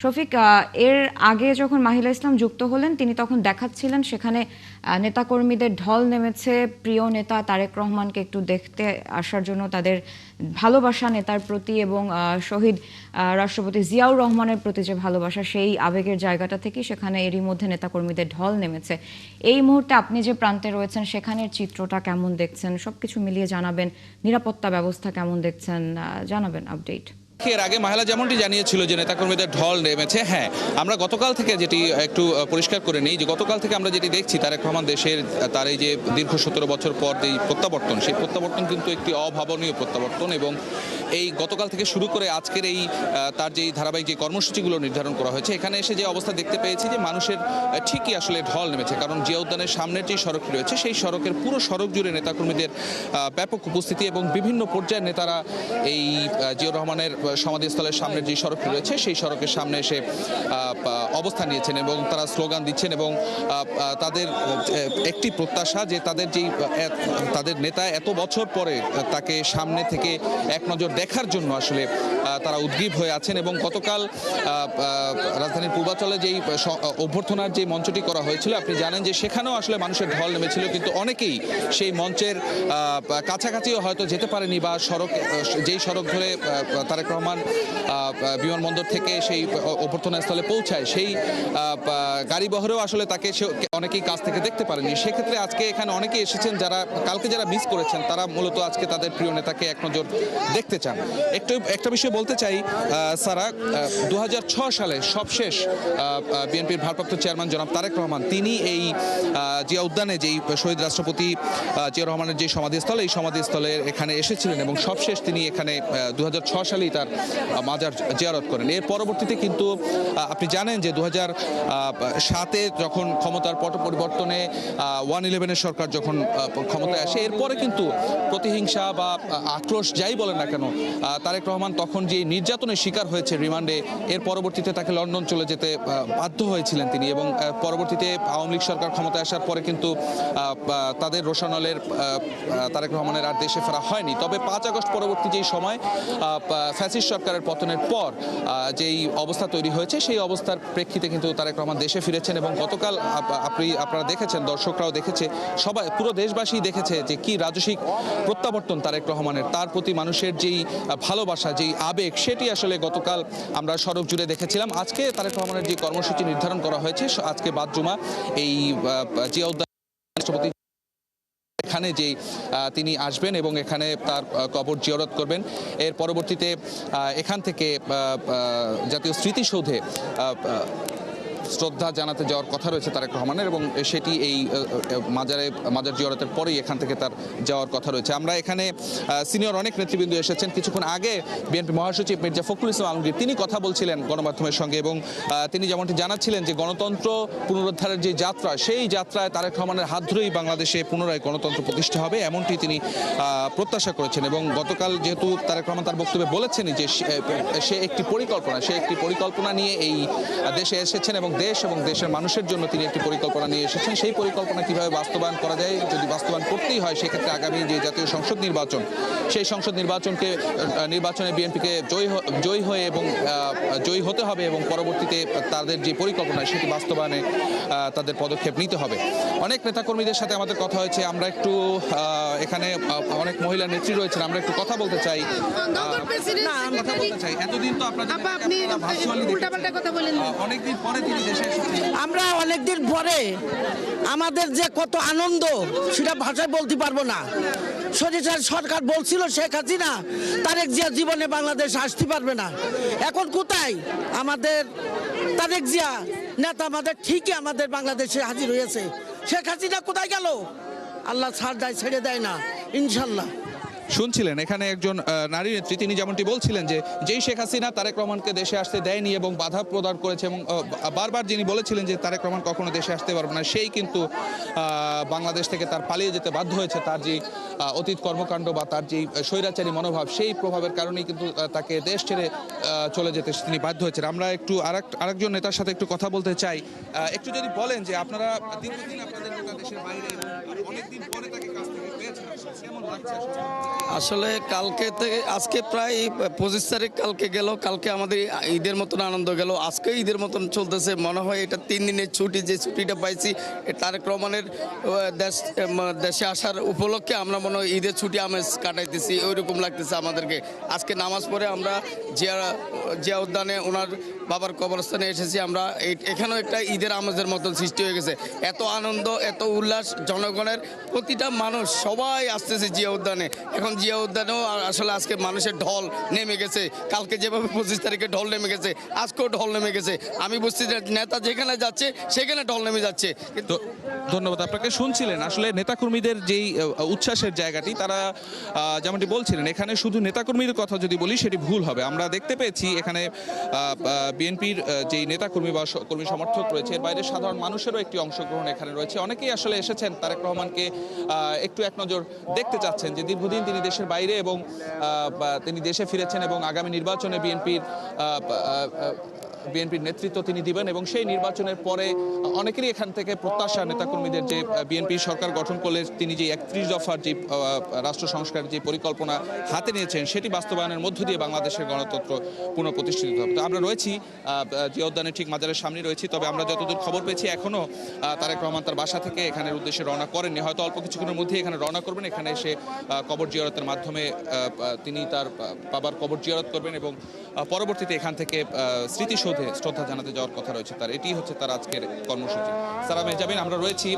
শফিক, এর আগে যখন মাহিলা ইসলাম যুক্ত হলেন তিনি তখন দেখাচ্ছিলেন সেখানে নেতাকর্মীদের ঢল নেমেছে প্রিয় নেতা তারেক রহমানকে একটু দেখতে আসার জন্য, তাদের ভালোবাসা নেতার প্রতি এবং শহীদ রাষ্ট্রপতি জিয়াউর রহমানের প্রতি যে ভালোবাসা, সেই আবেগের জায়গাটা থেকে সেখানে এরই মধ্যে নেতাকর্মীদের ঢল নেমেছে। এই মুহূর্তে আপনি যে প্রান্তে রয়েছেন সেখানের চিত্রটা কেমন দেখছেন, সবকিছু মিলিয়ে জানাবেন। নিরাপত্তা ব্যবস্থা কেমন দেখছেন, জানাবেন আপডেট। এর আগে মাহিলা যেমনটি জানিয়েছিল যে নেতাকর্মীদের ঢল নেমেছে, হ্যাঁ আমরা গতকাল থেকে যেটি একটু পরিষ্কার করে নিই যে গতকাল থেকে আমরা যেটি দেখছি তারেক রহমান দেশের তার এই যে দীর্ঘ 17 বছর পর যেই প্রত্যাবর্তন, সেই প্রত্যাবর্তন কিন্তু একটি অভাবনীয় প্রত্যাবর্তন। এবং এই গতকাল থেকে শুরু করে আজকের এই তার যেই ধারাবাহিক যে কর্মসূচিগুলো নির্ধারণ করা হয়েছে, এখানে এসে যে অবস্থা দেখতে পেয়েছি যে মানুষের ঠিকই আসলে ঢল নেমেছে। কারণ জিয়া উদ্যানের সামনের যে সড়কটি রয়েছে সেই সড়কের পুরো সড়ক জুড়ে নেতাকর্মীদের ব্যাপক উপস্থিতি এবং বিভিন্ন পর্যায়ের নেতারা এই জিয়াউর রহমানের সমাধিস্থলের সামনের যে সড়কটি রয়েছে সেই সড়কের সামনে এসে অবস্থান নিয়েছেন এবং তারা স্লোগান দিচ্ছেন এবং তাদের একটি প্রত্যাশা যে তাদের নেতা এত বছর পরে তাকে সামনে থেকে এক নজর দেখার জন্য আসলে তারা উদ্গ্রীব হয়ে আছেন। এবং গতকাল রাজধানীর পূর্বাঞ্চলে যেই অভ্যর্থনার যে মঞ্চটি করা হয়েছিল, আপনি জানেন যে সেখানেও আসলে মানুষের ঢল নেমেছিল, কিন্তু অনেকেই সেই মঞ্চের কাছাকাছিও হয়তো যেতে পারেনি বা যেই সড়ক ধরে তারেক রহমান বিমানবন্দর থেকে সেই অভ্যর্থনা স্থলে পৌঁছায় সেই গাড়ি বহরেও আসলে তাকে অনেকেই কাছ থেকে দেখতে পারেনি। সেক্ষেত্রে আজকে এখানে অনেকেই এসেছেন যারা কালকে যারা মিস করেছেন, তারা মূলত আজকে তাদের প্রিয় নেতাকে এক নজর দেখতে চান। একটা বিষয় বলতে চাই সারা, 2006 সালে সবশেষ বিএনপির ভারপ্রাপ্ত চেয়ারম্যান জনাব তারেক রহমান তিনি এই জিয়া উদ্যানে যেই শহীদ রাষ্ট্রপতি জিয়াউর রহমানের যে সমাধিস্থল, এই সমাধিস্থলের এখানে এসেছিলেন এবং সবশেষ তিনি এখানে 2006 সালেই তার মাজার জিয়ারত করেন। এর পরবর্তীতে কিন্তু আপনি জানেন যে 2007-এ যখন ক্ষমতার পট পরিবর্তনে 111-এর সরকার যখন ক্ষমতায় আসে, এরপরে কিন্তু প্রতিহিংসা বা আক্রোশ যাই বলেন না কেন, তারেক রহমান তখন যে নির্যাতনের শিকার হয়েছে রিমান্ডে, এর পরবর্তীতে তাকে লন্ডন চলে যেতে বাধ্য হয়েছিলেন তিনি। এবং পরবর্তীতে আওয়ামী লীগ সরকার ক্ষমতায় আসার পরে কিন্তু তাদের রোশানলের তারেক রহমানের আর দেশে ফেরা হয়নি। তবে 5 আগস্ট পরবর্তী যেই সময় ফ্যাসিস্ট সরকারের পতনের পর যেই অবস্থা তৈরি হয়েছে, সেই অবস্থার প্রেক্ষিতে কিন্তু তারেক রহমান দেশে ফিরেছেন। এবং গতকাল আপনারা দেখেছেন, দর্শকরাও দেখেছে, সবাই পুরো দেশবাসী দেখেছে যে কি রাজসিক প্রত্যাবর্তন তারেক রহমানের, তার প্রতি মানুষের যেই ভালোবাসা, যেই আবেগ, সেটি আসলে গতকাল আমরা সড়ক জুড়ে দেখেছিলাম। আজকে তারেক রহমানের যে কর্মসূচি নির্ধারণ করা হয়েছে, আজকে বাদ জুমা এই জিয়া উদ্যান রাষ্ট্রপতি এখানে যে তিনি আসবেন এবং এখানে তার কবর জিয়ারত করবেন। এর পরবর্তীতে এখান থেকে জাতীয় স্মৃতিসৌধে শ্রদ্ধা জানাতে যাওয়ার কথা রয়েছে তারেক রহমানের, এবং সেটি এই মাজার জিয়ারতের পরেই এখান থেকে তার যাওয়ার কথা রয়েছে। আমরা এখানে সিনিয়র অনেক নেতৃবৃন্দ এসেছেন। কিছুক্ষণ আগে বিএনপি মহাসচিব মির্জা ফখরুল ইসলাম আলমগীর তিনি কথা বলছিলেন গণমাধ্যমের সঙ্গে এবং তিনি যেমনটি জানাচ্ছিলেন যে গণতন্ত্র পুনরুদ্ধারের যে যাত্রা, সেই যাত্রায় তারেক রহমানের হাত ধরেই বাংলাদেশে পুনরায় গণতন্ত্র প্রতিষ্ঠা হবে, এমনটি তিনি প্রত্যাশা করেছেন। এবং গতকাল যেহেতু তারেক রহমান তার বক্তব্যে বলেছেন যে সে একটি পরিকল্পনা নিয়ে এই দেশে এসেছেন এবং দেশ এবং দেশের মানুষের জন্য তিনি একটি পরিকল্পনা নিয়ে এসেছেন। সেই পরিকল্পনা কিভাবে বাস্তবায়ন করা যায়, যদি বাস্তবায়ন করতেই হয় সেক্ষেত্রে আগামী যে জাতীয় সংসদ নির্বাচন, সেই সংসদ নির্বাচনে বিএনপিকে জয়ী হতে হবে এবং পরবর্তীতে তাদের যে পরিকল্পনা সেটি বাস্তবায়নে তাদের পদক্ষেপ নিতে হবে। অনেক নেতাকর্মীদের সাথে আমাদের কথা হয়েছে। আমরা একটু এখানে অনেক মহিলা নেত্রী রয়েছেন, আমরা একটু কথা বলতে চাই। এতদিন তো অনেকদিন পরে তিনি দেশে এসেছেন, আমরা অনেকদিন পরে আমাদের যে কত আনন্দ সেটা ভাষায় বলতে পারবো না। সরকার বলছিল শেখ হাসিনা তারেক জিয়া জীবনে বাংলাদেশ আসতে পারবে না, এখন কোথায় আমাদের তারেক জিয়া নেতা আমাদের ঠিকই আমাদের বাংলাদেশে হাজির হয়েছে। শেখ হাসিনা কোথায় গেল? আল্লাহ ছাড় দেয়, ছেড়ে দেয় না, ইনশাল্লাহ। শুনছিলেন এখানে একজন নারী নেত্রী, তিনি যেমনটি বলছিলেন যে যেই শেখ হাসিনা তারেক রহমানকে দেশে আসতে দেয়নি এবং বাধা প্রদান করেছে এবং বারবার যিনি বলেছিলেন যে তারেক রহমান কখনো দেশে আসতে পারবে না, সেই কিন্তু বাংলাদেশ থেকে তার পালিয়ে যেতে বাধ্য হয়েছে। তার যে অতীত কর্মকাণ্ড বা তার যে স্বৈরাচারী মনোভাব, সেই প্রভাবের কারণেই কিন্তু তাকে দেশ ছেড়ে চলে যেতে তিনি বাধ্য হয়েছেন। আমরা একটু আরেকজন নেতার সাথে একটু কথা বলতে চাই। একটু যদি বলেন যে আপনারা দীর্ঘদিন আপনাদের নেতা দেশের বাইরে, অনেকদিন পরে তাকে কাছ থেকে পেয়েছেন আপনারা? কেমন লাগছে আসলে? আসলে কালকে থেকে আজকে প্রায় 25 তারিখ কালকে গেল, কালকে আমাদের ঈদের মতন আনন্দ গেল, আজকে ঈদের মতন চলতেছে। মনে হয় এটা 3 দিনের ছুটি, যে ছুটিটা পাইছি তারেক রহমানের দেশে আসার উপলক্ষে আমরা মনে হয় ঈদের ছুটি আমেজ কাটাইতেছি, ওইরকম লাগতেছে আমাদেরকে। আজকে নামাজ পড়ে আমরা জিয়া উদ্যানে ওনার বাবার কবরস্থানে এসেছি আমরা। এখানেও একটা ঈদের আমেজের মতন সৃষ্টি হয়ে গেছে। এত আনন্দ, এত উল্লাস, জনগণের প্রতিটা মানুষ সবাই আসতেছে জিয়া উদ্যানে। এখন জিয়া উদ্যানেও আসলে আজকে মানুষের ঢল নেমে গেছে। কালকে যেভাবে 25 তারিখে ঢল নেমে গেছে, আজকেও ঢল নেমে গেছে। আমি বুঝছি যে নেতা যেখানে যাচ্ছে সেখানে ঢল নেমে যাচ্ছে। কিন্তু তো ধন্যবাদ আপনাকে। শুনছিলেন আসলে নেতাকর্মীদের যেই উচ্ছ্বাসের জায়গাটি, তারা যেমনটি বলছিলেন, এখানে শুধু নেতাকর্মীদের কথা যদি বলি সেটি ভুল হবে। আমরা দেখতে পেয়েছি এখানে বিএনপির যেই নেতাকর্মী বা কর্মী সমর্থক রয়েছে, এর বাইরে সাধারণ মানুষেরও একটি অংশগ্রহণ এখানে রয়েছে। অনেকেই আসলে এসেছেন তারেক রহমানকে একটু এক নজর দেখতে চাচ্ছেন, যে দীর্ঘদিন তিনি দেশের বাইরে এবং তিনি দেশে ফিরেছেন এবং আগামী নির্বাচনে বিএনপির নেতৃত্ব তিনি দিবেন এবং সেই নির্বাচনের পরে অনেকেরই এখান থেকে প্রত্যাশা নেতাকর্মীদের যে বিএনপি সরকার গঠন করলে তিনি যে 31 দফার যে রাষ্ট্র সংস্কারের যে পরিকল্পনা হাতে নিয়েছেন সেটি বাস্তবায়নের মধ্য দিয়ে বাংলাদেশের গণতন্ত্র পুনঃপ্রতিষ্ঠিত হবে। তো আমরা রয়েছি জিয়া উদ্যানের ঠিক মাজারের সামনে রয়েছি, তবে আমরা যতদূর খবর পেয়েছি এখনও তারেক রহমান তার বাসা থেকে এখানের উদ্দেশ্যে রওনা করেননি। হয়তো অল্প কিছুক্ষণের মধ্যে এখানে রওনা করবেন। এখানে এসে কবর জিয়ারতের মাধ্যমে তিনি তার বাবার কবর জিয়ারত করবেন এবং পরবর্তীতে এখান থেকে স্মৃতিসৌধে শ্রদ্ধা জানাতে যাওয়ার কথা রয়েছে তার। এটি হচ্ছে তার আজকের কর্মসূচি। সারা মেহজাবিন, আমরা রয়েছি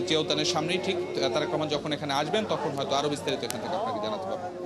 জিয়া উদ্যানের সামনেই। ঠিক তারেক রহমান যখন এখানে আসবেন তখন হয়তো আরও বিস্তারিত এখান থেকে আপনাকে জানাতে পারবো।